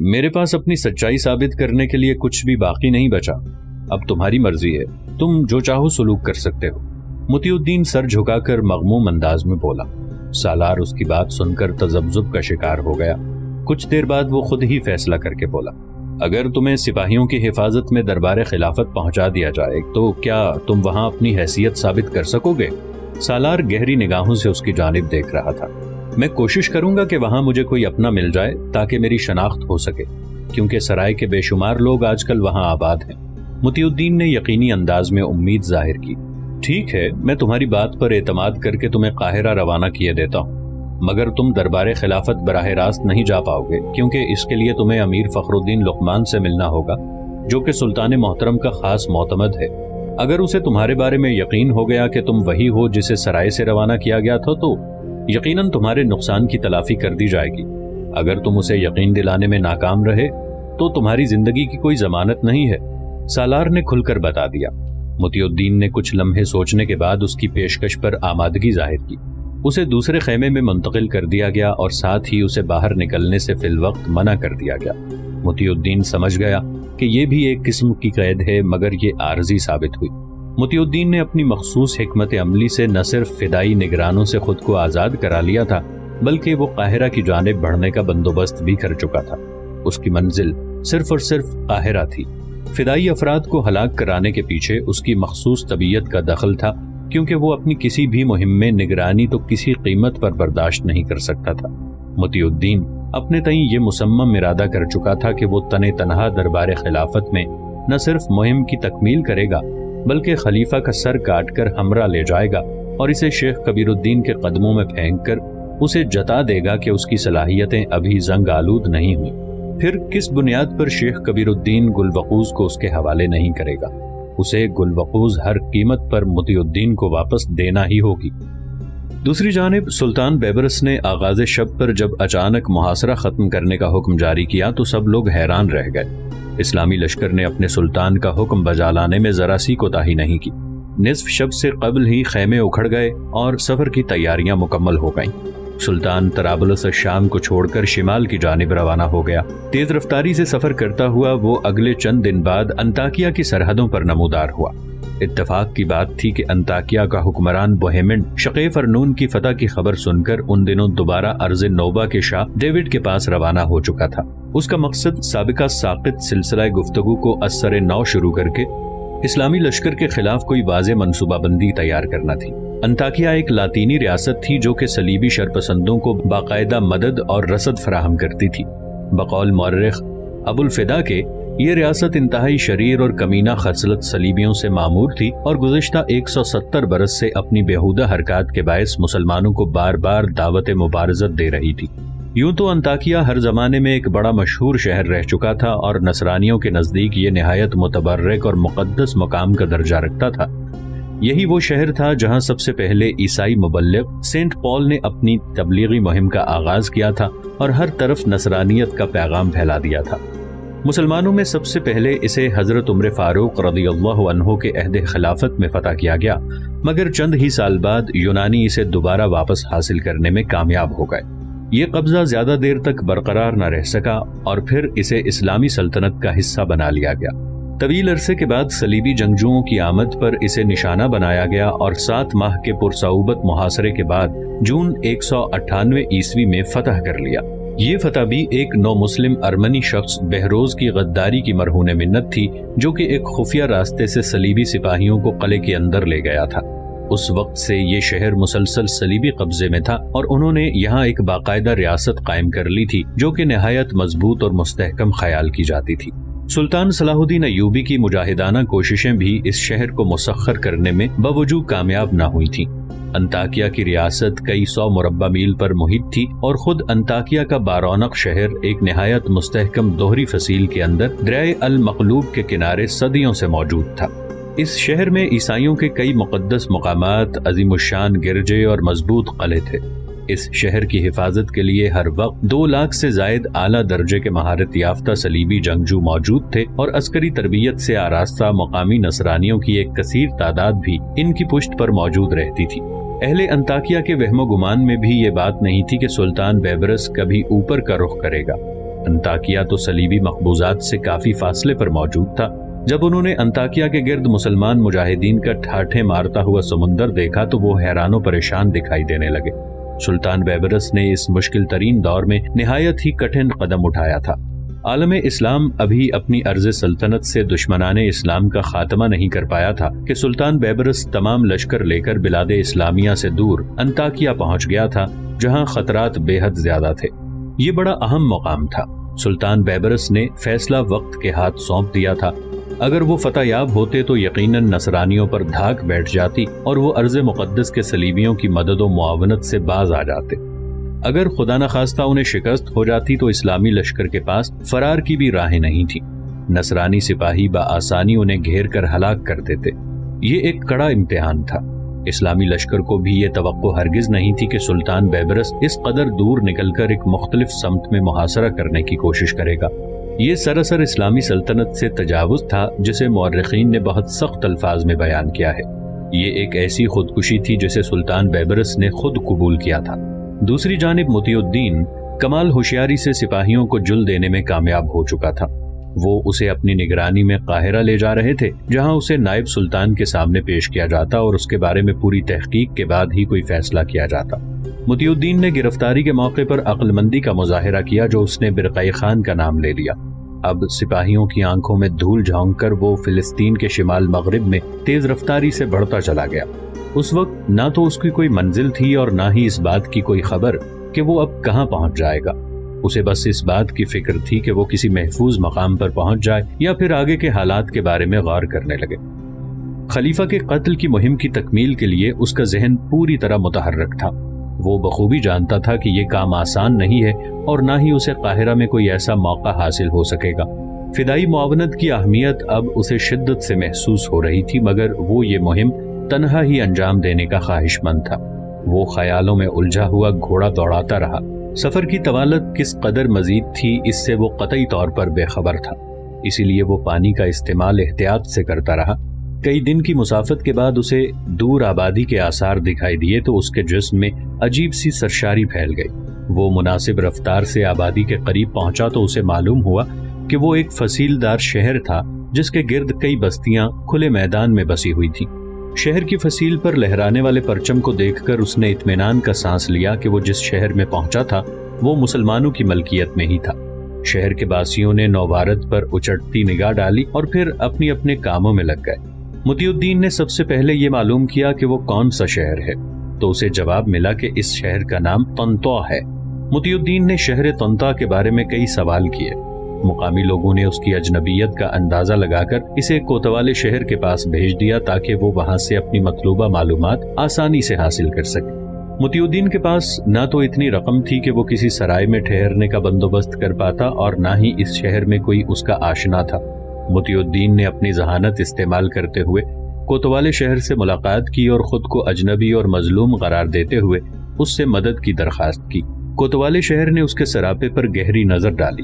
میرے پاس اپنی سچائی ثابت کرنے کے لیے کچھ بھی باقی نہیں بچا. اب تمہاری مرضی ہے, تم جو چاہو سلوک کر سکتے ہو. مطیع الدین سر جھکا کر مغموم انداز میں بولا. سالار اس کی بات سن کر تذبذب کا شکار ہو گیا. کچھ دیر بعد وہ خود ہی فیصلہ کر کے بولا, اگر تمہیں سپاہیوں کی حفاظت میں دربار خلافت پہنچا دیا جائے تو کیا تم وہاں اپنی حیثیت ثابت کر سکو گے؟ سالار گہری نگاہوں سے اس کی جانب دیکھ رہا تھا. میں کوشش کروں گا کہ وہاں مجھے کوئی اپنا مل جائے تاکہ میری شناخت ہو سکے, کیونکہ سرائے کے بے شمار لوگ آج کل وہاں آباد ہیں. مطیع الدین نے یقینی انداز میں امید ظاہر کی. ٹھیک ہے, میں تمہاری بات پر اعتماد کر کے تمہیں قاہرہ روانہ کیے دیتا ہوں, مگر تم دربار خلافت براہ راست نہیں جا پاؤ گے, کیونکہ اس کے لیے تمہیں امیر فخر الدین لقمان سے ملنا ہوگا, جو کہ سلطان محترم کا خاص معتمد ہے. اگر اسے تمہارے بارے میں یقین ہو گیا کہ تم وہی ہو جسے سرائے سے روانہ کیا گیا تھا تو یقیناً تمہارے نقصان کی تلافی کر دی جائے گی. اگر تم اسے یقین دلانے میں ناکام رہے تو تمہاری زندگی کی کوئی ضمانت نہیں ہے. سالار نے کھل کر بتا دیا. مطیع الدین نے کچھ لمحے سوچنے کے بعد اس کی پیشکش پر آمادگی ظاہر کی. اسے دوسرے خیمے میں منتقل کر دیا گیا اور ساتھ ہی اسے باہر نکلنے سے فی الوقت منع کر دیا گیا. مطیع الدین سمجھ گیا کہ یہ بھی ایک قسم کی قید ہے, مگر یہ عارضی ثابت ہوئی. مطیع الدین نے اپنی مخصوص حکمت عملی سے نہ صرف فدائی نگرانوں سے خود کو آزاد کرا لیا تھا, بلکہ وہ قاہرہ کی جانب بڑھنے کا بندوبست بھی کر چکا تھا. اس کی منزل صرف اور صرف قاہرہ تھی. فدائی افراد کو ہلاک کرانے کے پیچھے اس کی مخصوص طبیعت کا دخل تھا, کیونکہ وہ اپنی کسی بھی مہم میں نگرانی تو کسی قیمت پر برداشت نہیں کر سکتا تھا. مطیع الدین اپنے تئیں یہ مصمم ارادہ کر چکا تھا کہ وہ تنہا دربار خلافت میں نہ صرف مہم کی تکمیل کرے گا, بلکہ خلیفہ کا سر کاٹ کر ہمراہ لے جائے گا اور اسے شیخ کبیر الدین کے قدموں میں پھینک کر اسے جتا دے گا کہ اس کی صلاحیتیں ابھی زنگ آلود نہیں ہوئیں. پھر کس بنیاد پر شیخ کبیر الدین گل وقوز کو اس کے حوالے نہیں کرے گا؟ اسے گل وقوز ہر قیمت پر مطیع الدین کو واپس دینا ہی ہوگی. دوسری جانب سلطان بیبرس نے آغاز شب پر جب اچانک محاصرہ ختم کرنے کا حکم جاری کیا تو سب لوگ حیران رہ گئے. اسلامی لشکر نے اپنے سلطان کا حکم بجا لانے میں ذرا سی کوتاہی نہیں کی. نصف شب سے قبل ہی خیمے اکھڑ گئے اور سفر کی تیاریاں مکمل ہو گئیں. سلطان طرابلس شام کو چھوڑ کر شمال کی جانب روانہ ہو گیا. تیز رفتاری سے سفر کرتا ہوا وہ اگلے چند دن بعد انطاکیہ کی سرحدوں پر نمودار ہوا. اتفاق کی بات تھی کہ انطاکیہ کا حکمران بوہیمنڈ شقیف ارنون کی فتح کی خبر سن کر ان دنوں دوبارہ ارض نوبہ کے شاہ ڈیوڈ کے پاس روانہ ہو چکا تھا. اس کا مقصد سابقہ ساقط سلسلہ گفتگو کو از سر نو شروع کر کے اسلامی لشکر کے خلاف کوئی واضح منصوبہ بندی تیار کرنا تھی. انطاکیہ ایک لاطینی ریاست تھی جو کہ صلیبی شرپسندوں کو باقاعدہ مدد اور رسد فراہم کرتی تھی. بقول مورخ ابو الفدا کے یہ ریاست انتہائی شریر اور کمینہ خصلت صلیبیوں سے معمور تھی اور گزشتہ 170 برس سے اپنی بیہودہ حرکات کے باعث مسلمانوں کو بار بار دعوت مبارزت دے رہی تھی. یوں تو انطاکیہ ہر زمانے میں ایک بڑا مشہور شہر رہ چکا تھا اور نصرانیوں کے نزدیک یہ نہایت متبرک اور مقدس مقام کا درجہ رکھتا تھا. یہی وہ شہر تھا جہاں سب سے پہلے عیسائی مبلغ سینٹ پال نے اپنی تبلیغی مہم کا آغاز کیا تھا اور ہر طرف نصرانیت کا پیغام پھیلا دیا تھا. مسلمانوں میں سب سے پہلے اسے حضرت عمر فاروق رضی اللہ عنہ کے عہد خلافت میں فتح کیا گیا, مگر چند ہی سال بعد یونانی اسے دوبارہ واپس حاصل کرنے میں کامیاب ہو گئے. یہ قبضہ زیادہ دیر تک برقرار نہ رہ سکا اور پھر اسے اسلامی سلطنت کا حصہ بنا لیا گیا. طویل عرصے کے بعد صلیبی جنگجوؤں کی آمد پر اسے نشانہ بنایا گیا اور 7 ماہ کے پرصعوبت محاصرے کے بعد جون 198 عیسوی میں فتح کر لیا. یہ فتح بھی ایک نو مسلم ارمنی شخص بہروز کی غداری کی مرہون منت تھی, جو کہ ایک خفیہ راستے سے صلیبی سپاہیوں کو قلعے کے اندر لے گیا تھا. اس وقت سے یہ شہر مسلسل صلیبی قبضے میں تھا اور انہوں نے یہاں ایک باقاعدہ ریاست قائم کر لی تھی جو کہ نہایت مضبوط اور مستحکم خیال کی جاتی تھی. سلطان صلاح الدین ایوبی کی مجاہدانہ کوششیں بھی اس شہر کو مسخر کرنے میں باوجود کامیاب نہ ہوئی تھیں. انطاکیہ کی ریاست کئی 100 مربع میل پر محیط تھی اور خود انطاکیہ کا بارونق شہر ایک نہایت مستحکم دوہری فصیل کے اندر دریائے المقلوب کے کنارے صدیوں سے موجود تھا. اس شہر میں عیسائیوں کے کئی مقدس مقامات، عظیم الشان گرجے اور مضبوط قلعے تھے. اس شہر کی حفاظت کے لیے ہر وقت 2 لاکھ سے زائد اعلیٰ درجے کے مہارت یافتہ صلیبی جنگجو موجود تھے اور عسکری تربیت سے آراستہ مقامی نصرانیوں کی ایک کثیر تعداد بھی ان کی پشت پر موجود رہتی تھی. اہل انطاکیہ کے وہم و گمان میں بھی یہ بات نہیں تھی کہ سلطان بیبرس کبھی اوپر کا رخ کرے گا. انطاکیہ تو صلیبی مقبوضات سے کافی فاصلے پر موجود تھا۔ جب انہوں نے انطاکیہ کے گرد مسلمان مجاہدین کا ٹھاٹھے مارتا ہوا سمندر دیکھا تو وہ حیران و پریشان دکھائی دینے لگے۔ سلطان بیبرس نے اس مشکل ترین دور میں نہایت ہی کٹھن قدم اٹھایا تھا۔ عالم اسلام ابھی اپنی عرض سلطنت سے دشمنان اسلام کا خاتمہ نہیں کر پایا تھا کہ سلطان بیبرس تمام لشکر لے کر بلاد اسلامیہ سے دور انطاکیہ پہنچ گیا تھا، جہاں خطرات بے حد زیادہ تھے۔ یہ بڑا اہم مقام تھا۔ سلطان بیبرس نے فیصلہ وقت کے ہاتھ سونپ دیا تھا۔ اگر وہ فتح یاب ہوتے تو یقیناً نصرانیوں پر دھاک بیٹھ جاتی اور وہ ارض مقدس کے صلیبیوں کی مدد و معاونت سے باز آ جاتے۔ اگر خدا نخواستہ انہیں شکست ہو جاتی تو اسلامی لشکر کے پاس فرار کی بھی راہیں نہیں تھی۔ نصرانی سپاہی بآسانی انہیں گھیر کر ہلاک کر دیتے۔ یہ ایک کڑا امتحان تھا۔ اسلامی لشکر کو بھی یہ توقع ہرگز نہیں تھی کہ سلطان بیبرس اس قدر دور نکل کر ایک مختلف سمت میں محاصرہ کرنے کی کوشش کرے گا۔ یہ سراسر اسلامی سلطنت سے تجاوز تھا جسے مورخین نے بہت سخت الفاظ میں بیان کیا ہے۔ یہ ایک ایسی خودکشی تھی جسے سلطان بیبرس نے خود قبول کیا تھا۔ دوسری جانب مطیع الدین کمال ہوشیاری سے سپاہیوں کو جل دینے میں کامیاب ہو چکا تھا۔ وہ اسے اپنی نگرانی میں قاہرہ لے جا رہے تھے، جہاں اسے نائب سلطان کے سامنے پیش کیا جاتا اور اس کے بارے میں پوری تحقیق کے بعد ہی کوئی فیصلہ کیا جاتا۔ مطیع الدین نے گرفتاری کے موقع پر عقل مندی کا مظاہرہ کیا، جو اس نے برقعی خان کا نام لے لیا۔ اب سپاہیوں کی آنکھوں میں دھول جھونک کر وہ فلسطین کے شمال مغرب میں تیز رفتاری سے بڑھتا چلا گیا۔ اس وقت نہ تو اس کی کوئی منزل تھی اور نہ ہی اس بات کی کوئی خبر کہ وہ اب کہاں پہنچ جائے گا۔ اسے بس اس بات کی فکر تھی کہ وہ کسی محفوظ مقام پر پہنچ جائے یا پھر آگے کے حالات کے بارے میں غور کرنے لگے۔ خلیفہ کے قتل کی مہم کی تکمیل کے لیے اس کا ذہن پوری طرح متحرک تھا۔ وہ بخوبی جانتا تھا کہ یہ کام آسان نہیں ہے اور نہ ہی اسے قاہرہ میں کوئی ایسا موقع حاصل ہو سکے گا۔ فدائی معاونت کی اہمیت اب اسے شدت سے محسوس ہو رہی تھی، مگر وہ یہ مہم تنہا ہی انجام دینے کا خواہش مند تھا۔ وہ خیالوں میں الجھا ہوا گھوڑا دوڑاتا رہا۔ سفر کی طوالت کس قدر مزید تھی اس سے وہ قطعی طور پر بے خبر تھا، اسی لیے وہ پانی کا استعمال احتیاط سے کرتا رہا۔ کئی دن کی مسافت کے بعد اسے دور آبادی کے آثار دکھائی دیے تو اس کے جسم میں عجیب سی سرشاری پھیل گئی۔ وہ مناسب رفتار سے آبادی کے قریب پہنچا تو اسے معلوم ہوا کہ وہ ایک فصیل دار شہر تھا جس کے گرد کئی بستیاں کھلے میدان میں بسی ہوئی تھیں۔ شہر کی فصیل پر لہرانے والے پرچم کو دیکھ کر اس نے اطمینان کا سانس لیا کہ وہ جس شہر میں پہنچا تھا وہ مسلمانوں کی ملکیت میں ہی تھا۔ شہر کے باسیوں نے نوبارد پر اچٹتی نگاہ ڈالی اور پھر اپنی اپنے کاموں میں لگ گئے۔ مطیع الدین نے سب سے پہلے یہ معلوم کیا کہ وہ کون سا شہر ہے، تو اسے جواب ملا کہ اس شہر کا نام طنطا ہے۔ مطیع الدین نے شہر طنطا کے بارے میں کئی سوال کیے۔ مقامی لوگوں نے اس کی اجنبیت کا اندازہ لگا کر اسے کوتوال شہر کے پاس بھیج دیا تاکہ وہ وہاں سے اپنی مطلوبہ معلومات آسانی سے حاصل کر سکے۔ مطیع الدین کے پاس نہ تو اتنی رقم تھی کہ وہ کسی سرائے میں ٹھہرنے کا بندوبست کر پاتا اور نہ ہی اس شہر میں کوئی اس کا آشنا تھا۔ مطیع الدین نے اپنی ذہانت استعمال کرتے ہوئے کوتوال شہر سے ملاقات کی اور خود کو اجنبی اور مظلوم قرار دیتے ہوئے اس سے مدد کی درخواست کی۔ کوتوال شہر نے اس کے سراپے پر گہری نظر ڈالی۔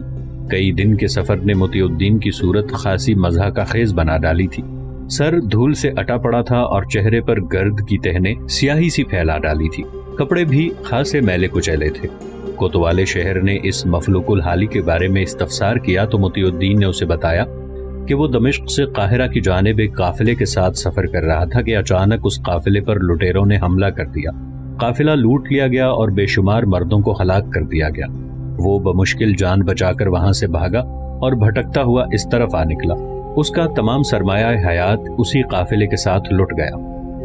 کئی دن کے سفر نے مطیع الدین کی صورت خاصی مزاح کا خیز بنا ڈالی تھی۔ سر دھول سے اٹا پڑا تھا اور چہرے پر گرد کی تہنے سیاہی سی پھیلا ڈالی تھی۔ کپڑے بھی خاصے میلے کچیلے تھے۔ کوتوال شہر نے اس مفلوق الحالی کے بارے میں استفسار کیا تو مطیع الدین نے اسے بتایا کہ وہ دمشق سے قاہرہ کی جانب ایک قافلے کے ساتھ سفر کر رہا تھا کہ اچانک اس قافلے پر لٹیروں نے حملہ کر دیا۔ قافلہ لوٹ لیا گیا اور بے شمار مردوں کو ہلاک کر دیا گیا۔ وہ بمشکل جان بچا کر وہاں سے بھاگا اور بھٹکتا ہوا اس طرف آ نکلا۔ اس کا تمام سرمایہ حیات اسی قافلے کے ساتھ لٹ گیا۔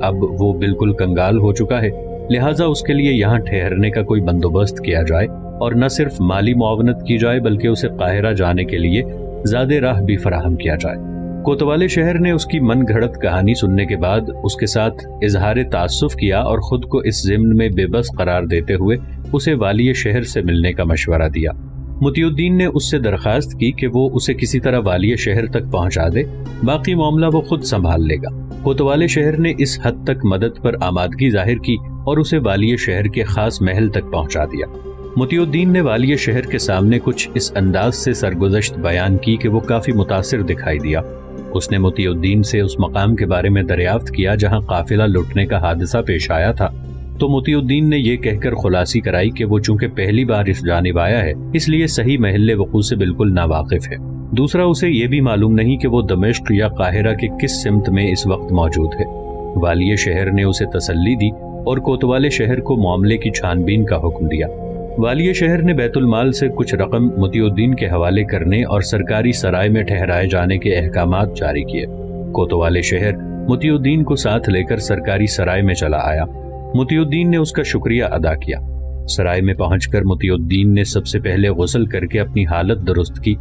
اب وہ بالکل کنگال ہو چکا ہے، لہٰذا اس کے لیے یہاں ٹھہرنے کا کوئی بندوبست کیا جائے اور نہ صرف مالی معاونت کی جائے بلکہ اسے قاہرہ جانے کے لیے زیادہ راہ بھی فراہم کیا جائے۔ کوتوال شہر نے اس کی من گھڑت کہانی سننے کے بعد اس کے ساتھ اظہار تأسف کیا اور خود کو اس ضمن میں بے بس قرار دیتے ہوئے اسے والی شہر سے ملنے کا مشورہ دیا۔ مطیع الدین نے اس سے درخواست کی کہ وہ اسے کسی طرح والی شہر تک پہنچا دے، باقی معاملہ وہ خود سنبھال لے گا۔ کوتوال شہر نے اس حد تک مدد پر آمادگی ظاہر کی اور اسے والی شہر کے خاص محل تک پہنچا دیا۔ مطیع الدین نے والی شہر کے سامنے کچھ اس انداز سے سرگزشت بیان کی کہ وہ کافی متاثر دکھائی دیا۔ اس نے مطیع الدین سے اس مقام کے بارے میں دریافت کیا جہاں قافلہ لٹنے کا حادثہ پیش آیا تھا۔ تو موتی الدین نے یہ کہہ کر خلاصی کرائی کہ وہ چونکہ پہلی بار اس جانب آیا ہے اس لیے صحیح محل وقوع سے بالکل ناواقف ہے۔ دوسرا، اسے یہ بھی معلوم نہیں کہ وہ دمشق یا قاہرہ کے کس سمت میں اس وقت موجود ہے۔ والی شہر نے اسے تسلی دی اور کوتوال شہر کو معاملے کی چھان بین کا حکم دیا۔ والی شہر نے بیت المال سے کچھ رقم موتی الدین کے حوالے کرنے اور سرکاری سرائے میں ٹھہرائے جانے کے احکامات جاری کیے۔ کوتوال شہر موتی الدین کو ساتھ لے کر سرکاری سرائے میں چلا آیا۔ موتی الدین نے اس کا شکریہ ادا کیا۔ سرائے میں پہنچ کر موتی الدین نے سب سے پہلے غسل کر کے اپنی حالت درست کی۔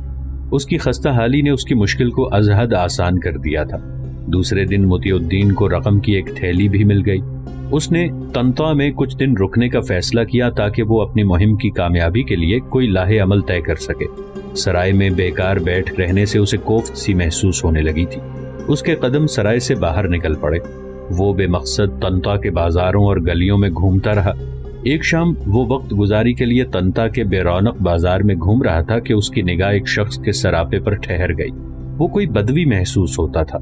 اس کی خستہ حالی نے اس کی مشکل کو از حد آسان کر دیا تھا۔ دوسرے دن موتی الدین کو رقم کی ایک تھیلی بھی مل گئی۔ اس نے طنطا میں کچھ دن رکنے کا فیصلہ کیا تاکہ وہ اپنی مہم کی کامیابی کے لیے کوئی لاہے عمل طے کر سکے۔ سرائے میں بیکار بیٹھ رہنے سے اسے کوفت سی محسوس ہونے لگی تھی۔ اس کے قدم سرائے سے باہر نکل پڑے۔ وہ بے مقصد طنطا کے بازاروں اور گلیوں میں گھومتا رہا۔ ایک شام وہ وقت گزاری کے لیے طنطا کے بے رونق بازار میں گھوم رہا تھا کہ اس کی نگاہ ایک شخص کے سراپے پر ٹھہر گئی۔ وہ کوئی بدوی محسوس ہوتا تھا۔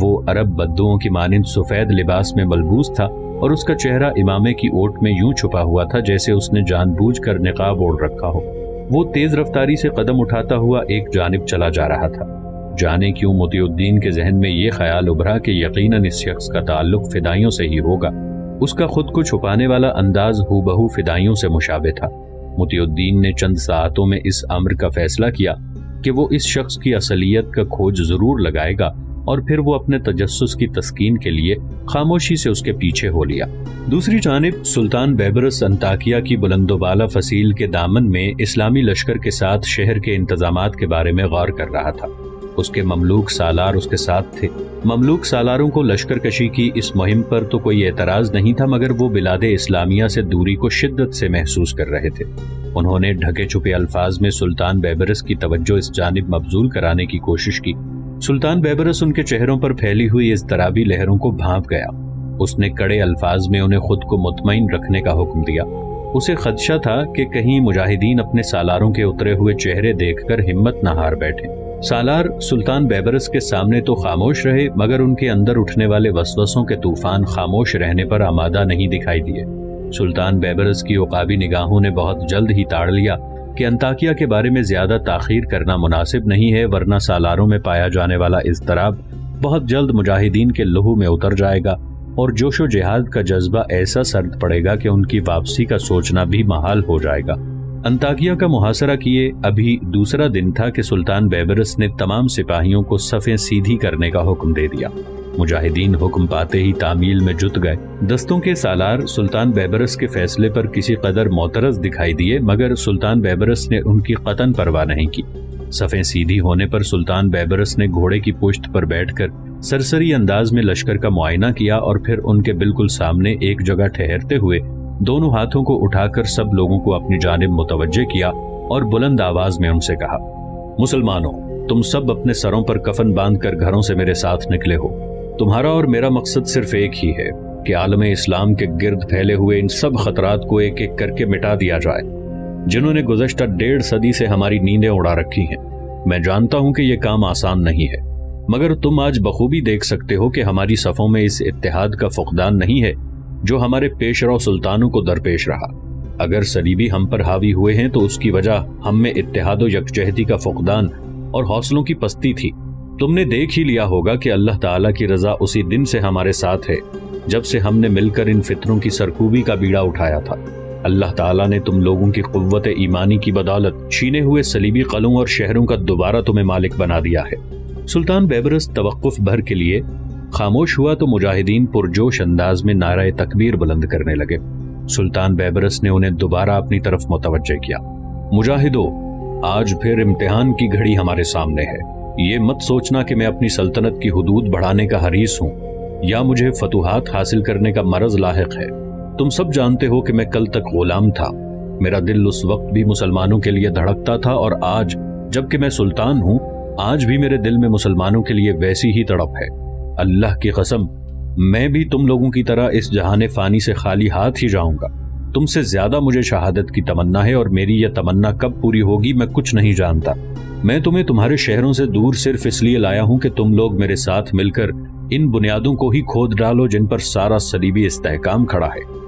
وہ عرب بدوؤں کی مانند سفید لباس میں ملبوس تھا اور اس کا چہرہ امامے کی اوٹ میں یوں چھپا ہوا تھا جیسے اس نے جان بوجھ کر نقاب اوڑھ رکھا ہو۔ وہ تیز رفتاری سے قدم اٹھاتا ہوا ایک جانب چلا جا رہا تھا۔ جانے کیوں موتی الدین کے ذہن میں یہ خیال ابھرا کہ یقیناً اس شخص کا تعلق فدائیوں سے ہی ہوگا۔ اس کا خود کو چھپانے والا انداز ہو بہو فدائیوں سے مشابہ تھا۔ موتی الدین نے چند ساعتوں میں اس امر کا فیصلہ کیا کہ وہ اس شخص کی اصلیت کا کھوج ضرور لگائے گا اور پھر وہ اپنے تجسس کی تسکین کے لیے خاموشی سے اس کے پیچھے ہو لیا۔ دوسری جانب سلطان بیبرس انطاکیہ کی بلند و بالا فصیل کے دامن میں اسلامی لشکر کے ساتھ شہر کے انتظامات کے بارے میں غور کر رہا تھا۔ اس کے مملوک سالار اس کے ساتھ تھے۔ مملوک سالاروں کو لشکر کشی کی اس مہم پر تو کوئی اعتراض نہیں تھا، مگر وہ بلاد اسلامیہ سے دوری کو شدت سے محسوس کر رہے تھے۔ انہوں نے ڈھکے چھپے الفاظ میں سلطان بیبرس کی توجہ اس جانب مبذول کرانے کی کوشش کی۔ سلطان بیبرس ان کے چہروں پر پھیلی ہوئی اضطرابی لہروں کو بھانپ گیا۔ اس نے کڑے الفاظ میں انہیں خود کو مطمئن رکھنے کا حکم دیا۔ اسے خدشہ تھا کہ کہیں مجاہدین اپنے سالاروں کے اترے ہوئے چہرے دیکھ کر ہمت نہ ہار بیٹھیں۔ سالار سلطان بیبرس کے سامنے تو خاموش رہے، مگر ان کے اندر اٹھنے والے وسوسوں کے طوفان خاموش رہنے پر آمادہ نہیں دکھائی دیے۔ سلطان بیبرس کی عقابی نگاہوں نے بہت جلد ہی تاڑ لیا کہ انطاکیہ کے بارے میں زیادہ تاخیر کرنا مناسب نہیں ہے، ورنہ سالاروں میں پایا جانے والا اضطراب بہت جلد مجاہدین کے لہو میں اتر جائے گا اور جوش و جہاد کا جذبہ ایسا سرد پڑے گا کہ ان کی واپسی کا سوچنا بھی محال ہو جائے گا۔ انطاکیہ کا محاصرہ کیے ابھی دوسرا دن تھا کہ سلطان بیبرس نے تمام سپاہیوں کو صفیں سیدھی کرنے کا حکم دے دیا۔ مجاہدین حکم پاتے ہی تعمیل میں جت گئے۔ دستوں کے سالار سلطان بیبرس کے فیصلے پر کسی قدر معترض دکھائی دیے، مگر سلطان بیبرس نے ان کی قطعاً پرواہ نہیں کی۔ صفیں سیدھی ہونے پر سلطان بیبرس نے گھوڑے کی پشت پر بیٹھ کر سرسری انداز میں لشکر کا معائنہ کیا اور پھر ان کے بالکل سامنے ایک جگہ ٹھہرتے ہوئے دونوں ہاتھوں کو اٹھا کر سب لوگوں کو اپنی جانب متوجہ کیا اور بلند آواز میں ان سے کہا، مسلمانوں، تم سب اپنے سروں پر کفن باندھ کر گھروں سے میرے ساتھ نکلے ہو۔ تمہارا اور میرا مقصد صرف ایک ہی ہے کہ عالم اسلام کے گرد پھیلے ہوئے ان سب خطرات کو ایک ایک کر کے مٹا دیا جائے جنہوں نے گزشتہ 1.5 صدی سے ہماری نیندیں اڑا رکھی ہیں۔ میں جانتا ہوں کہ یہ کام آسان نہیں ہے، مگر تم آج بخوبی دیکھ سکتے ہو کہ ہماری صفوں میں اس اتحاد کا فقدان نہیں ہے جو ہمارے پیش رو سلطانوں کو درپیش رہا۔ اگر صلیبی ہم پر حاوی ہوئے ہیں تو اس کی وجہ ہم میں اتحاد و یکجہتی کا فقدان اور حوصلوں کی پستی تھی۔ تم نے دیکھ ہی لیا ہوگا کہ اللہ تعالیٰ کی رضا اسی دن سے ہمارے ساتھ ہے جب سے ہم نے مل کر ان فتنوں کی سرکوبی کا بیڑا اٹھایا تھا۔ اللہ تعالیٰ نے تم لوگوں کی قوت ایمانی کی بدولت چھینے ہوئے صلیبی قلعوں اور شہروں کا دوبارہ تمہیں مالک بنا دیا ہے۔ سلطان بیبرس توقف بھر کے لیے خاموش ہوا تو مجاہدین پرجوش انداز میں نعرہ تکبیر بلند کرنے لگے۔ سلطان بیبرس نے انہیں دوبارہ اپنی طرف متوجہ کیا۔ مجاہدو، آج پھر امتحان کی گھڑی ہمارے سامنے ہے۔ یہ مت سوچنا کہ میں اپنی سلطنت کی حدود بڑھانے کا حریص ہوں یا مجھے فتوحات حاصل کرنے کا مرض لاحق ہے۔ تم سب جانتے ہو کہ میں کل تک غلام تھا۔ میرا دل اس وقت بھی مسلمانوں کے لیے دھڑکتا تھا اور آج جب کہ میں سلطان ہوں، آج بھی میرے دل میں مسلمانوں کے لیے ویسی ہی تڑپ ہے۔ اللہ کی قسم، میں بھی تم لوگوں کی طرح اس جہان فانی سے خالی ہاتھ ہی جاؤں گا۔ تم سے زیادہ مجھے شہادت کی تمنا ہے اور میری یہ تمنا کب پوری ہوگی میں کچھ نہیں جانتا۔ میں تمہیں تمہارے شہروں سے دور صرف اس لیے لایا ہوں کہ تم لوگ میرے ساتھ مل کر ان بنیادوں کو ہی کھود ڈالو جن پر سارا صلیبی استحکام کھڑا ہے۔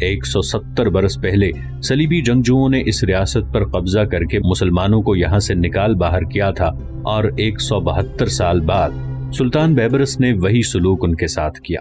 170 برس پہلے صلیبی جنگجوؤں نے اس ریاست پر قبضہ کر کے مسلمانوں کو یہاں سے نکال باہر کیا تھا، اور 172 سال بعد سلطان بیبرس نے وہی سلوک ان کے ساتھ کیا۔